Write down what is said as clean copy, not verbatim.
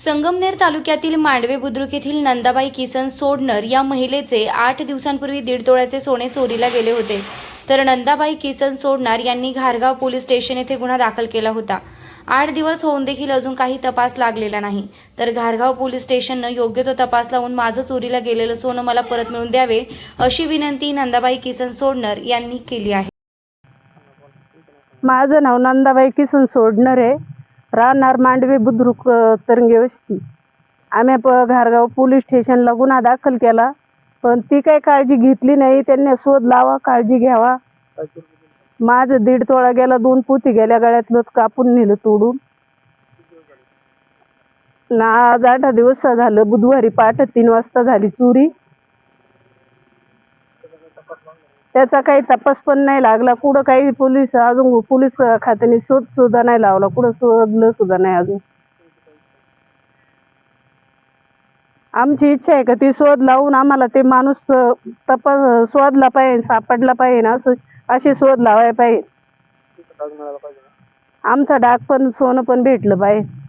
संगमनेर तालुक्यातील मांडवे बुद्रुक येथील नंदाबाई किसन सोडणर या महिलेचे 8 दिवसांपूर्वी 1.5 तोळ्याचे सोने चोरीला गेले होते. तर नंदाबाई किसन सोडणर यांनी घारगाव पोलीस स्टेशन येथे गुन्हा दाखल केला होता. 8 दिवस होऊन देखील अजून काही तपास लागलेला नाही. तर घारगाव पोलीस स्टेशननं योग्य तो तपास लावून माझं चोरीला गेलेलं सोनं मला परत मिळवून द्यावे अशी विनंती नंदाबाई किसन सोडणर यांनी केली आहे. माझं नाव नंदाबाई किसन सोडणर आहे. राहणार मांडवे बुद्रुक तरंगे वस्ती. आम्ही घारगाव पोलीस स्टेशनला गुन्हा दाखल केला, पण ती काही काळजी घेतली नाही. त्यांनी शोध लावा, काळजी घ्यावा. माझं 1.5 तोळा गेला, 2 पोती गेल्या, गळ्यातलं कापून नेलं तोडून. आज 8 दिवस झालं. बुधवारी पहाटे 3 वाजता झाली चोरी. त्याचा काही तपास पण नाही लागला. कुठं काही अजून पोलीस खात्याने शोध सुद्धा नाही लावला. कुठं शोधलं सुद्धा नाही अजून. आमची इच्छा आहे का ती शोध लावून आम्हाला ते माणूस शोधला पाहिजे, सापडला पाहिजे. अशी शोध लावायला पाहिजे. आमचा डाग पण सोनं पण भेटलं पाहिजे.